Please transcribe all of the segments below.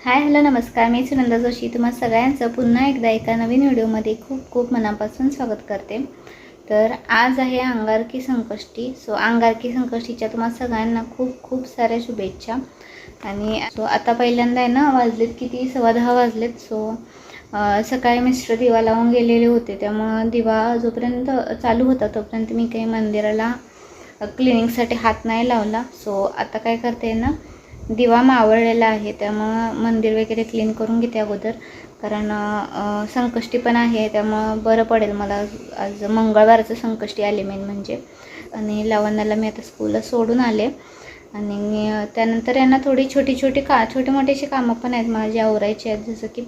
Hi hello नमस्कार, मी सुनंदा जोशी तुम्हा सगळ्यांचं पुन्हा एकदा एका नवीन व्हिडिओमध्ये खूप खूप मनापासून स्वागत करते। तर आज आहे अंगारकी संकष्टी। अंगारकी संकष्टीच्या तुम्हा सगळ्यांना खूप खूप साऱ्या शुभेच्छा। आणि आता पहिल्यांदा आहे ना, वाजलेत किती 10:15 वाजलेत। सकाळी मिस्टर दिवा लावून गेलेले होते, त्यामुळे दिवा जोपर्यंत चालू होता तोपर्यंत मी काही मंदिराला क्लिनिंगसाठी हात नाही लावला। आता काय करते ना, दिवा मावळलेला आहे त्यामुळे मंदिर वगैरे क्लीन करून घेते अगोदर, कारण संकष्टी पण आहे त्यामुळे बरं पडेल मला। आज मंगळवारचं संकष्टी आले मेन म्हणजे। आणि लावण्याला मी आता स्कूलला सोडून आले आणि त्यानंतर यांना थोडी छोटी मोठीशी कामं पण आहेत माझी आवरायची आहेत। जसं की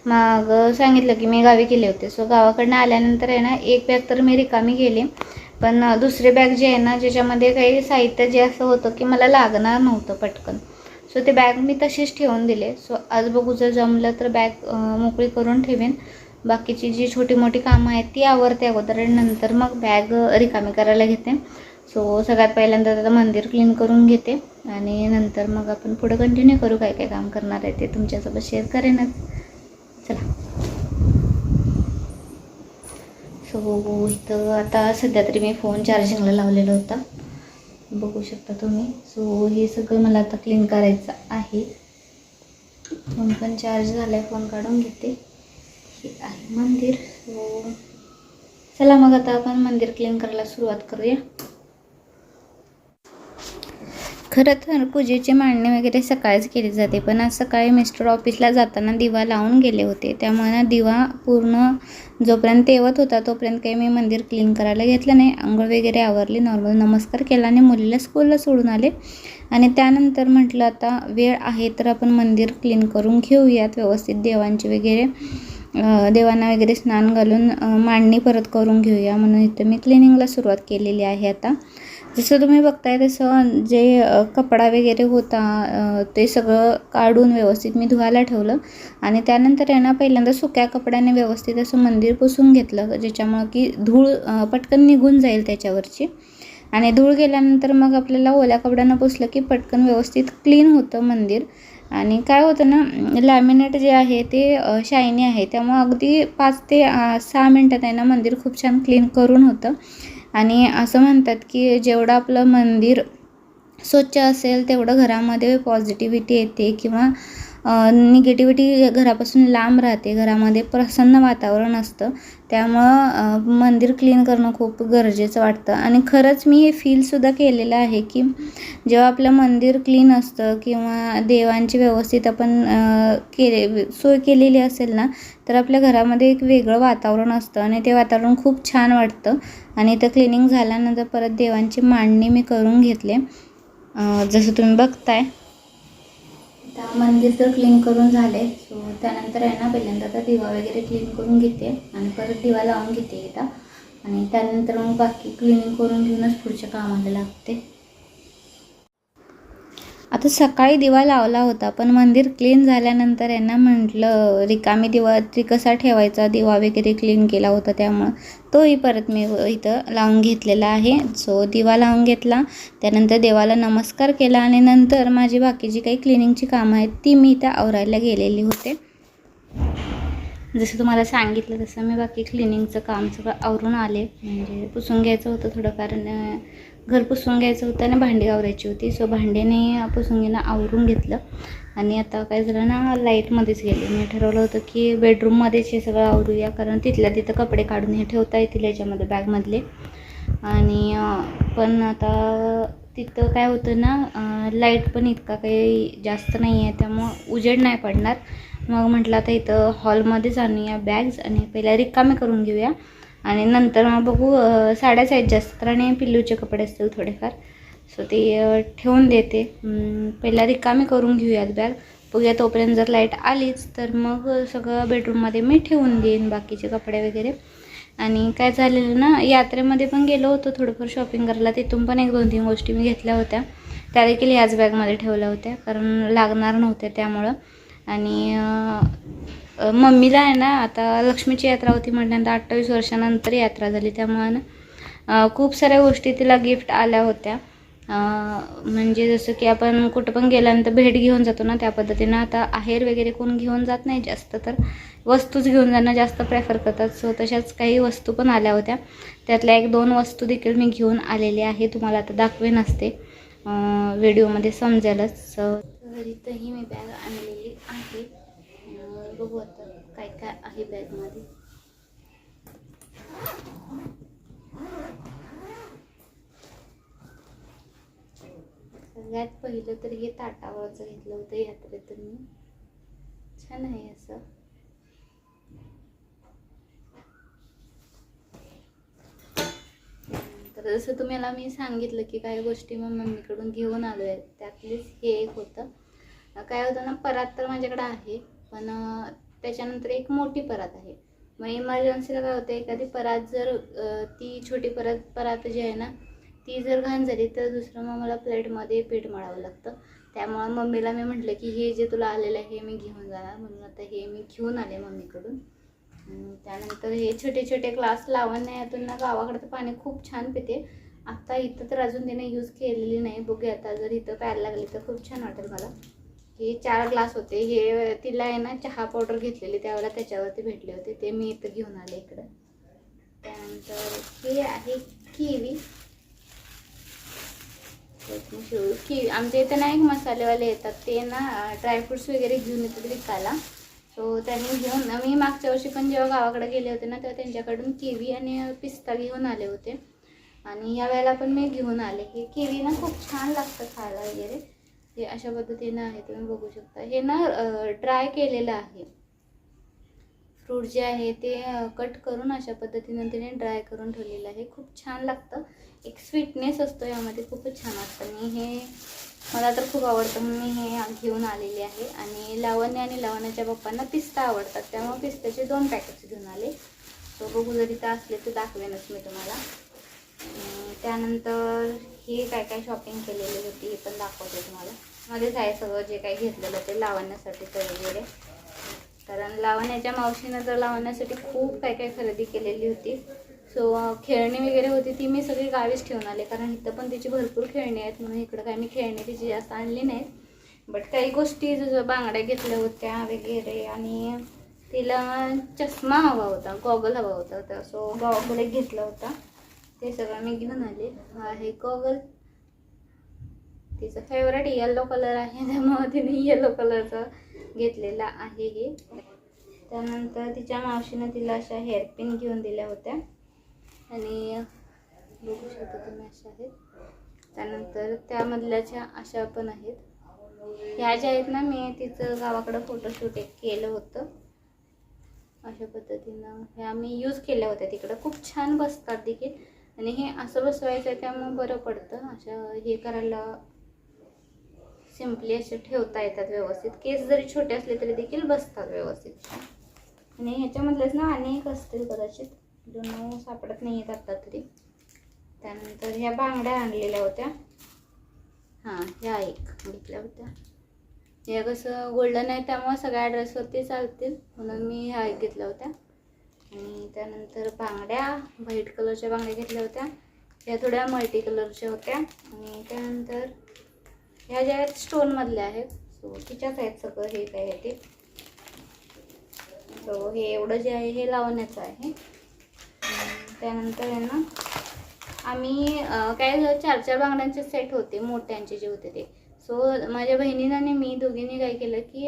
मग सांगितलं की मी गावी गेले होते। गावाकडनं आल्यानंतर आहे ना, एक बॅग तर मी रिकामी गेली, पण दुसरे बॅग जे आहे ना, ज्याच्यामध्ये काही साहित्य जे असं होतं की मला लागणार नव्हतं पटकन, ते बॅग मी तशीच ठेवून दिले। आज बघू जर जमलं तर बॅग मोकळी करून ठेवेन। बाकीची जी छोटी मोठी कामं आहेत ती आवरते अगोदर आणि नंतर मग बॅग रिकामी करायला घेते। सगळ्यात पहिल्यांदा आता मंदिर क्लीन करून घेते आणि नंतर मग आपण पुढे कंटिन्यू करू। काय काय काम करणार आहे ते तुमच्यासोबत शेअर करेनच। चला। इथं आता सध्या तरी मी फोन चार्जिंगला लावलेला होता, बघू शकता तुम्ही। हे सगळं मला आता क्लीन करायचं आहे। फोन पण चार्ज झालाय, फोन काढून घेते। हे आहे मंदिर। चला मग आता आपण मंदिर क्लीन करायला सुरुवात करूया। खरं तर पूजेची मांडणी वगैरे सकाळीच केली जाते, पण आज सकाळी मिस्टर ऑफिसला जाताना दिवा लावून गेले होते, त्यामुळे दिवा पूर्ण जोपर्यंत तेवत होता तोपर्यंत काही मी मंदिर क्लीन करायला घेतलं नाही। आंघोळ वगैरे आवरली, नॉर्मल नमस्कार केला आणि मुलीला स्कूलला सोडून आले। आणि त्यानंतर म्हटलं आता वेळ आहे तर आपण मंदिर क्लीन करून घेऊयात व्यवस्थित, देवांना वगैरे स्नान घालून मांडणी परत करून घेऊया, म्हणून इथं मी क्लिनिंगला सुरुवात केलेली आहे। आता जसं तुम्ही बघताय तसं जे कपडा वगैरे होता ते सगळं काढून व्यवस्थित मी धुवायला ठेवलं आणि त्यानंतर आहे ना, पहिल्यांदा सुक्या कपड्याने व्यवस्थित असं मंदिर पुसून घेतलं, ज्याच्यामुळं की धूळ पटकन निघून जाईल त्याच्यावरची। आणि धूळ गेल्यानंतर मग आपल्याला ओल्या कपड्यानं पुसलं की पटकन व्यवस्थित क्लीन होतं मंदिर। आणि काय होतं ना, लॅमिनेट जे आहे ते शायनी आहे, त्यामुळे अगदी 5 ते 6 मिनटात आहे ना मंदिर खूप छान क्लीन करून होतं। आणि असं म्हणतात की जेवढं आपलं मंदिर स्वच्छ असेल तेवढं घरामध्ये पॉझिटिव्हिटी येते किंवा निगेटिव्हिटी घरापासून लांब राहते, घरामध्ये प्रसन्न वातावरण असतं। त्यामुळं मंदिर क्लीन करणं खूप गरजेचं वाटतं। आणि खरंच मी हे फीलसुद्धा केलेलं आहे की जेव्हा आपलं मंदिर क्लीन असतं किंवा देवांची व्यवस्थित आपण सोय केलेली असेल ना, तर आपल्या घरामध्ये एक वेगळं वातावरण असतं आणि ते वातावरण खूप छान वाटतं। आणि इथं क्लिनिंग झाल्यानंतर परत देवांची मांडणी मी करून घेतले, जसं तुम्ही बघताय। मंदिर तर क्लीन करून झाले। त्यानंतर आहे ना, पहिल्यांदा आता दिवा वगैरे क्लीन करून घेते आणि परत दिवा लावून घेते इथं, आणि त्यानंतर मग बाकी क्लिनिंग करून घेऊनच पुढच्या कामाला लागते। आता सकाळी दिवा लावला होता, पण मंदिर क्लीन झाल्यानंतर यांना म्हटलं रिकामी दिवा कसा ठेवायचा, दिवा वगैरे क्लीन केला होता त्यामुळं तोही परत मी इथं लावून घेतलेला आहे। दिवा लावून घेतला, त्यानंतर देवाला नमस्कार केला आणि नंतर माझी बाकीची काही क्लिनिंगची कामं आहेत ती मी इथं आवरायला गेलेली होते। जसं तुम्हाला सांगितलं तसं मी बाकी क्लिनिंगचं काम सगळं आवरून आले, म्हणजे पुसून घ्यायचं होतं थोडं, कारण घर पुसून घ्यायचं होतं आणि भांडी आवरायची होती। भांड्याने पुसून घेणं आवरून घेतलं आणि आता काय झालं ना, लाईटमध्येच गेले। मी ठरवलं होतं की बेडरूममध्येच हे सगळं आवरूया, कारण तिथल्या तिथं कपडे काढून हे ठेवता येतील याच्यामध्ये बॅगमधले। आणि पण आता तिथं काय होतं ना, लाईट पण इतका काही जास्त नाही आहे, त्यामुळं उजेड नाही पडणार। मग म्हटलं आता इथं हॉलमध्येच आणूया बॅग्स आणि पहिला रिकामे करून घेऊया आणि नंतर मग बघू। साड्याच आहेत जास्त तर आणि पिल्लूचे कपडे असतील थोडेफार, ते ठेवून देते। पहिला रिकामी करून घेऊयात बॅग, बघूया तोपर्यंत जर लाईट आलीच तर मग सगळं बेडरूममध्ये मी ठेवून देईन बाकीचे कपडे वगैरे। आणि काय झालेलं ना, यात्रेमध्ये पण गेलो होतो थोडंफार शॉपिंग करायला, तिथून पण 1-2-3 गोष्टी मी घेतल्या होत्या, त्या देखील याच बॅगमध्ये ठेवल्या होत्या कारण लागणार नव्हत्या त्यामुळं। आणि मम्मीला आहे ना, आता लक्ष्मीची यात्रा होती म्हटल्यानंतर 28 वर्षानंतर यात्रा झाली, त्यामुळे ना खूप साऱ्या गोष्टी तिला गिफ्ट आल्या होत्या म्हणजे जसं की आपण कुठं पण गेल्यानंतर भेट घेऊन जातो ना, त्या पद्धतीनं. आता आहेर वगैरे कोण घेऊन जात नाही जास्त, तर वस्तूच घेऊन जाणं जास्त प्रेफर करतात. सो तशाच काही वस्तू पण आल्या होत्या. त्यातल्या 1-2 वस्तू देखील मी घेऊन आलेले आहे. तुम्हाला आता दाखवे नसते, व्हिडिओमध्ये समजेलच. तर इथंही मी बॅग आणलेली आहे. बघू आता काय काय आहे बॅगमध्ये. सगळ्यात पहिलं तर हे ताटावरचं घेतलं होतं यात्रेतून मी. छान आहे असं. तर जसं तुम्हाला मी सांगितलं की काही गोष्टी मग मम्मीकडून घेऊन आलो आहे, त्यातलीच हे एक होतं. काय होतं ना, परात तर माझ्याकडे आहे, पण त्याच्यानंतर एक मोठी परात आहे. मग इमर्जन्सीला काय होतं, एखादी परात जर ती छोटी परात जी आहे ना, ती जर घाण झाली तर दुसरं मग मला प्लेटमध्ये पीठ मळावं लागतं. त्यामुळं मम्मीला मी म्हटलं की हे जे तुला आलेलं आहे हे मी घेऊन जाणार, म्हणून आता हे मी घेऊन आले मम्मीकडून. त्यानंतर हे छोटे छोटे ग्लास लावण्यातून ना, गावाकडे तर पाणी खूप छान पिते. आता इथं तर अजून तिने यूज केलेली नाही. बघूया आता जर इथं प्यायला लागली तर खूप छान वाटेल मला. हे 4 ग्लास होते. हे तिला आहे ना चहा पावडर घेतलेली त्यावेळेला त्याच्यावरती भेटले होते, ते मी इथं घेऊन आले इकडं. त्यानंतर हे आहे किवी. किवी आमच्या इथं ना एक मसालेवाले येतात, ते ना ड्रायफ्रुट्स वगैरे घेऊन येतात विकायला. सो त्यांनी घेऊन, मी मागच्या वर्षी पण जेव्हा गावाकडे गेले होते ना, तेव्हा त्यांच्याकडून किवी आणि पिस्ता घेऊन आले होते. आणि या वेळेला पण मी घेऊन आले. हे किवी ना खूप छान लागतं खायला वगैरे. हे अशा पद्धतीनं आहे, तुम्ही बघू शकता. हे ना ड्राय केलेलं आहे. फ्रूट जे आहे ते कट करून अशा पद्धतीनं तिने ड्राय करून ठेवलेलं आहे. खूप छान लागतं. एक स्वीटनेस असतो यामध्ये, खूपच छान असतं. आणि हे मला तर खूप आवडतं, म्हणून मी हे घेऊन आलेली आहे. आणि लावण्य आणि लावण्याच्या पप्पांना पिस्ता आवडतात, त्यामुळे पिस्त्याचे 2 पॅकेट्स घेऊन आले. तो बघू, जरी ते असले तर दाखवेनच मी तुम्हाला. त्यानंतर हे काय काय शॉपिंग केलेली होती हे पण दाखवते तुम्हाला. मध्येच आहे सगळं जे काही घेतलेलं ते लावण्यासाठी वगैरे. कारण लावण्याच्या मावशीनं तर लावण्यासाठी खूप काय काय खरेदी केलेली होती. सो खेळणी वगैरे होती ती मी सगळी गावीच ठेवून आले, कारण इथं पण तिची भरपूर खेळणी आहेत, म्हणून इकडं काय मी खेळणी तिची जास्त आणली नाहीत. बट काही गोष्टी जसं बांगड्या घेतल्या होत्या वगैरे, आणि तिला चष्मा हवा होता, गॉगल हवा होता, तर सो गॉगल एक घेतला होता. ते सगळं मी घेऊन आले. हे गॉगल तिचं फेवरेट येलो कलर आहे, त्यामुळे तिने येलो कलरचं घेतलेला आहे हे. त्यानंतर तिच्या मावशीनं तिला अशा हेअरपिन घेऊन दिल्या होत्या, आणि बघू शकता तुम्ही अशा आहेत. त्यानंतर त्यामधल्याच्या अशा पण आहेत. ह्या ज्या आहेत ना, मी तिचं गावाकडं फोटोशूट एक केलं होतं. अशा पद्धतीनं ह्या मी यूज केल्या होत्या तिकडं. खूप छान बसतात देखील, आणि हे असं बसवायचं आहे त्यामुळे बरं पडतं. अशा हे करायला सिम्पली असे ठेवता येतात व्यवस्थित. केस जरी छोटे असले तरी देखील बसतात व्यवस्थित. आणि ह्याच्यामधलेच ना अनेक असतील कदाचित, दोन सापडत नाही आहेत आत्ता तरी. त्यानंतर ह्या बांगड्या आणलेल्या होत्या. हां, ह्या एक घेतल्या होत्या. ह्या कसं गोल्डन आहे त्यामुळे सगळ्या ड्रेसवरती चालतील, म्हणून मी ह्या एक घेतल्या होत्या. आणि त्यानंतर बांगड्या व्हाईट कलरच्या बांगड्या घेतल्या होत्या. ह्या थोड्या मल्टी कलरच्या होत्या. आणि त्यानंतर ह्या ज्या आहेत स्टोनमधल्या आहेत, सो तिच्याच आहेत सगळं. हे काय आहे ते, सो हे एवढं जे आहे हे लावण्याचं आहे. त्यानंतर आहे ना, आम्ही काय 4-4 बांगड्यांचे सेट होते, मोठ्यांचे जे होते ते. सो माझ्या बहिणीनं आणि मी दोघींनी काय केलं की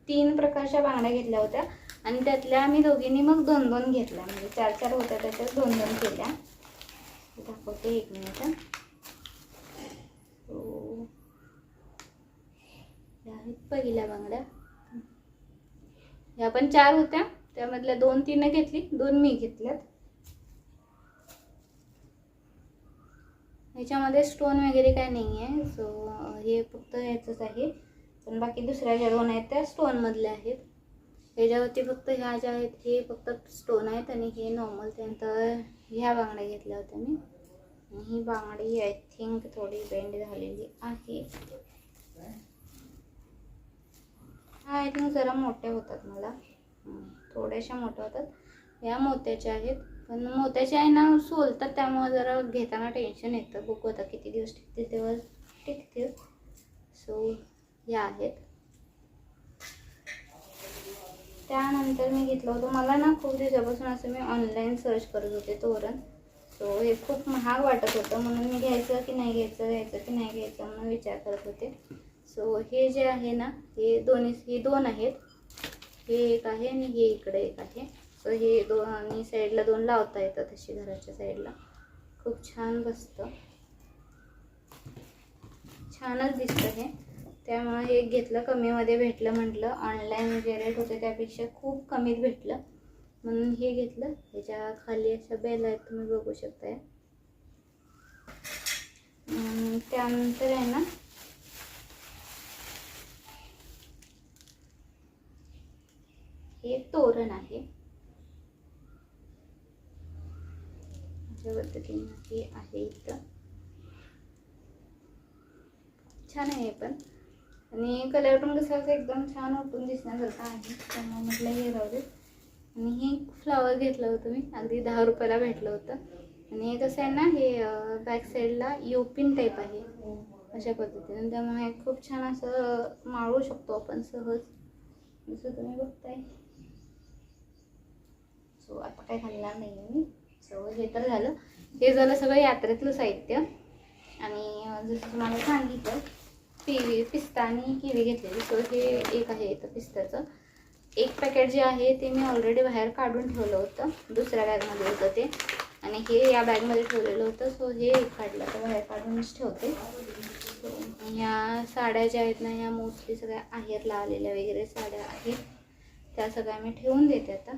3 प्रकारच्या बांगड्या घेतल्या होत्या, आणि त्यातल्या आम्ही दोघींनी मग 2-2 घेतल्या. म्हणजे 4-4 होत्या, त्याच्यात 2-2 केल्या. दाखवते एक मिनिट. सो ह्या आहेत पहिल्या बांगड्या. ह्या पण 4 होत्या, त्यामधल्या 2 तिने घेतली, 2 मी घेतल्यात. ह्याच्यामध्ये स्टोन वगैरे काय नाही आहे. सो हे फक्त ह्याचंच आहे, पण बाकी दुसऱ्या ज्या 2 आहेत त्या स्टोनमधल्या आहेत. ह्याच्यावरती फक्त ह्या ज्या आहेत हे फक्त स्टोन आहेत, आणि हे नॉर्मल. त्यानंतर ह्या बांगड्या घेतल्या होत्या मी. ही बांगडी आय थिंक थोडी बेंड झालेली आहे. हा आय थिंक जरा मोठ्या होतात मला, थोड्याशा मोठ्या होतात. ह्या मोत्याच्या आहेत. पण मोत्याचे आहे ना सोलतात, त्यामुळे जरा घेताना टेन्शन येतं. बघू आता किती दिवस टिकते तेव्हा टिकते. सो या आहेत. त्यानंतर मी घेतलं होतं, मला ना खूप दिवसापासून असं मी ऑनलाईन सर्च करत होते तोरण. सो हे खूप महाग वाटत होतं, म्हणून मी घ्यायचं की नाही घ्यायचं की नाही घ्यायचं म्हणून विचार करत होते. सो हे जे आहे ना हे दोन आहेत. हे एक आहे आणि हे इकडे एक आहे. सो हे दोन्ही साईडला दोन लावता येतात तशी घराच्या साईडला. खूप छान बसतं, छानच दिसतं हे. त्यामुळे हे घेतलं, कमीमध्ये भेटलं. म्हटलं ऑनलाईन जे रेट होते त्यापेक्षा खूप कमीत भेटलं म्हणून हे घेतलं. ह्याच्या खाली अशा बेल आहेत, तुम्ही बघू शकताय. त्यानंतर आहे ना हे तोरण आहे. अशा पद्धतीने हे आहे इथं. छान आहे पण, आणि कलर पण कसं एकदम छान उठून दिसण्यासारखं आहे. त्यामुळे म्हटलं हे राहू दे. आणि हे फ्लावर घेतलं होतं मी, अगदी 10 रुपयाला भेटलं होतं. आणि हे कसं आहे ना हे बॅक साईडला योपिन टाईप आहे अशा पद्धतीने. त्यामुळे खूप छान असं माळू शकतो आपण सहज, जसं तुम्ही बघताय. सो आता काय घालणार नाही आहे मी. सो हे तर झालं. हे झालं सगळं यात्रेतलं साहित्य. आणि जसं तुम्हाला सांगितलं पिस्ता आणि किवी घेतलेली. सो हे एक आहे इथं पिस्त्याचं. एक पॅकेट जे आहे ते मी ऑलरेडी बाहेर काढून ठेवलं होतं, दुसऱ्या बॅगमध्ये होतं ते, आणि हे या बॅगमध्ये ठेवलेलं होतं. सो हे एक काढलं तर बाहेर काढूनच ठेवते. ह्या साड्या ज्या आहेत ना ह्या मोस्टली सगळ्या आहेरला आलेल्या वगैरे साड्या आहेत, त्या सगळ्या मी ठेवून देते आता.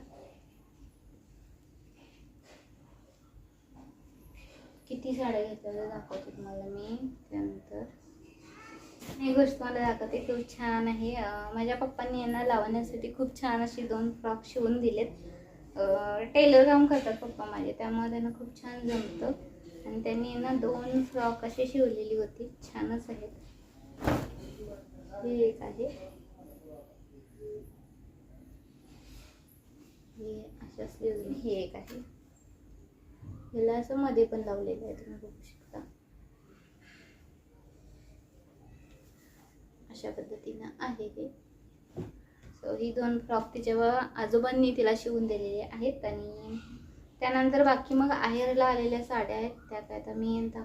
किती साड्या घेतल्या दाखवते तुम्हाला मी. त्यानंतर ही गोष्ट मला दाखवते, खूप छान आहे. माझ्या पप्पांनी यांना लावण्यासाठी खूप छान अशी 2 फ्रॉक शिवून दिलेत. टेलर काम करतात पप्पा माझे, त्यामुळे त्यांना खूप छान जमतं. आणि त्यांनी यांना 2 फ्रॉक अशी शिवलेली होती, छानच आहेत. हे एक आहे, हे अशा स्लीव्हजने. हे एक आहे, ह्याला असं मध्ये पण लावलेलं आहे, तुम्ही बघू शकता. अशा पद्धतीनं आहे हे. सो ही 2 फ्रॉक तिच्या आजोबांनी तिला शिवून दिलेले आहेत. आणि त्यानंतर बाकी मग आहेरला आलेल्या साड्या आहेत, त्या काय आता मी यंदा.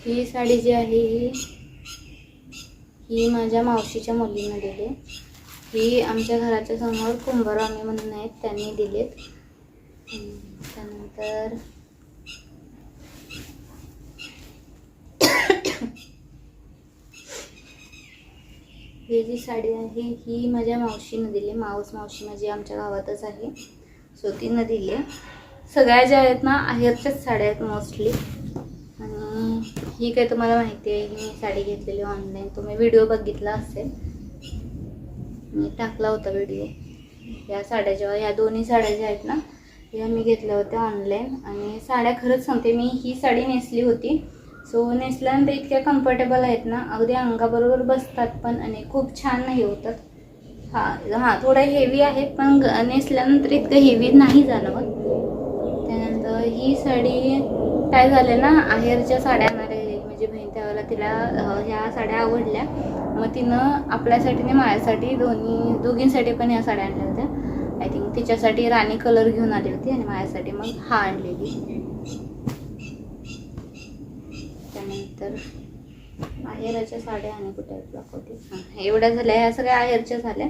ही साडी जी आहे ही माझ्या मावशीच्या मुलीनं दिली. ही आमच्या घराच्या समोर कुंभारवाणी म्हणून आहेत, त्यांनी दिलेत. त्यानंतर ही जी साडी आहे ही माझ्या मावशीनं दिली. मावशी माझी आमच्या गावातच आहे, सो तिनं दिली. सगळ्या ज्या आहेत ना आहेरच्याच साड्या आहेत मोस्टली. आणि ही काय तुम्हाला माहिती आहे, ही मी साडी घेतलेली ऑनलाईन, तुम्ही व्हिडिओ बघितला असेल, मी टाकला होता व्हिडिओ. या साड्या जेव्हा ह्या दोन्ही साड्या ज्या आहेत ना ह्या मी घेतल्या होत्या ऑनलाईन. आणि साड्या खरंच सांगते, मी ही साडी नेसली होती. सो नेसल्यानंतर इतक्या कम्फर्टेबल आहेत ना, अगदी अंगाबरोबर बसतात पण, आणि खूप छान नाही होतात. हां थोड्या हेवी आहेत पण नेसल्यानंतर इतकं हेवी नाही जाणवत. त्यानंतर ही साडी काय झालं ना, आहेरच्या साड्या आणणारे माझी बहीण त्यावेळेला तिला ह्या साड्या आवडल्या, मग तिनं आपल्यासाठी आणि माझ्यासाठी दोघींसाठी पण ह्या साड्या आणल्या होत्या. आय थिंक तिच्यासाठी राणी कलर घेऊन आली होती आणि माझ्यासाठी मग हा आणलेली. त्यानंतर आहेरच्या साड्या आणि कुठे दाखवते. हां एवढ्या झाल्या, ह्या सगळ्या आहेरच्या झाल्या.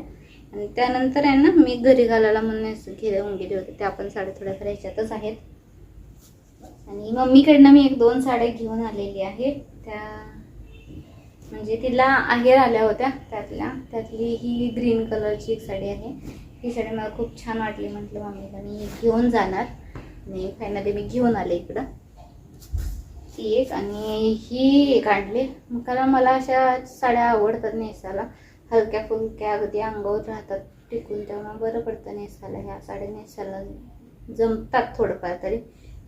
आणि त्यानंतर आहे ना मी घरी घालायला म्हणून घेऊन गेले होते, त्या पण साड्या थोड्याफार ह्याच्यातच आहेत. आणि मम्मीकडनं मी 1-2 साड्या घेऊन आलेली आहे. त्या म्हणजे तिला आहेर आल्या होत्या, त्यातली ही ग्रीन कलरची एक साडी आहे. ही साडी मला खूप छान वाटली, म्हटलं मम्मीला मी घेऊन जाणार, आणि फायनली मी घेऊन आले इकडं. ती एक आणि ही एक आणली, कारण मला अशा साड्या आवडतात नेसायला, हलक्या फुलक्या अगदी अंगावर राहतात टिकून, त्यामुळे बरं पडतं नेसायला. ह्या साड्या नेसायला जमतात थोडंफार तरी,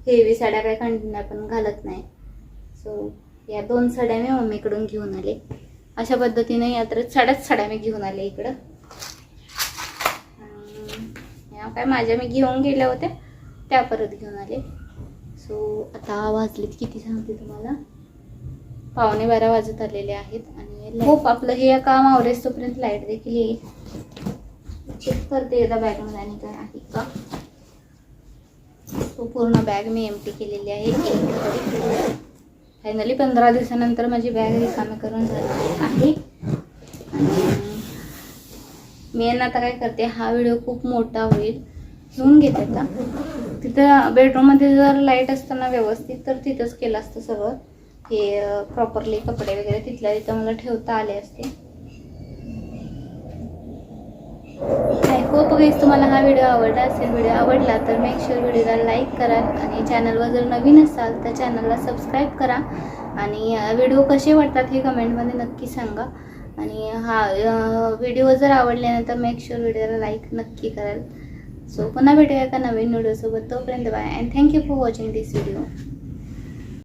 हेवी साड्या काय कंटिन्यू पण घालत नाही. सो या 2 साड्या मी मम्मीकडून घेऊन आले. अशा पद्धतीने यात्रेत साड्या मी घेऊन आले इकडं. या काय माझ्या मी घेऊन गेल्या होत्या त्या परत घेऊन आले. सो आता वाजलेत किती सांगते तुम्हाला, 11:15 वाजत आलेले आहेत. आणि खूप आपलं हे काम आवरेस तोपर्यंत लाईट देखील येईल. चेक करते एकदा बॅगमध्ये आणि काय आहे का. तो पूर्ण बॅग मी एम्प्टी केलेली आहे. फायनली 15 दिवसानंतर माझी बॅग रिकामी करून झालेली आहे. मी आता काय करते, हा व्हिडिओ खूप मोठा होईल, घेऊन घेते आता. तिथं बेडरूममध्ये जर लाईट असताना व्यवस्थित तर तिथंच केलं असतं सगळं हे प्रॉपरली, कपडे वगैरे तिथल्या तिथं मला ठेवता आले असते. आय होप गाईस तुम्हाला हा व्हिडिओ आवडला असेल. व्हिडिओ आवडला तर मेक शुअर व्हिडिओला लाईक करा आणि चॅनलवर जर नवीन असाल तर चॅनलला सबस्क्राईब करा. आणि व्हिडिओ कसे वाटतात हे कमेंटमध्ये नक्की सांगा. आणि हा व्हिडिओ जर आवडले तर मेक शुअर व्हिडिओला लाईक नक्की कराल. सो पुन्हा भेटूया एका नवीन व्हिडिओसोबत. तोपर्यंत bye and thank you for watching this video.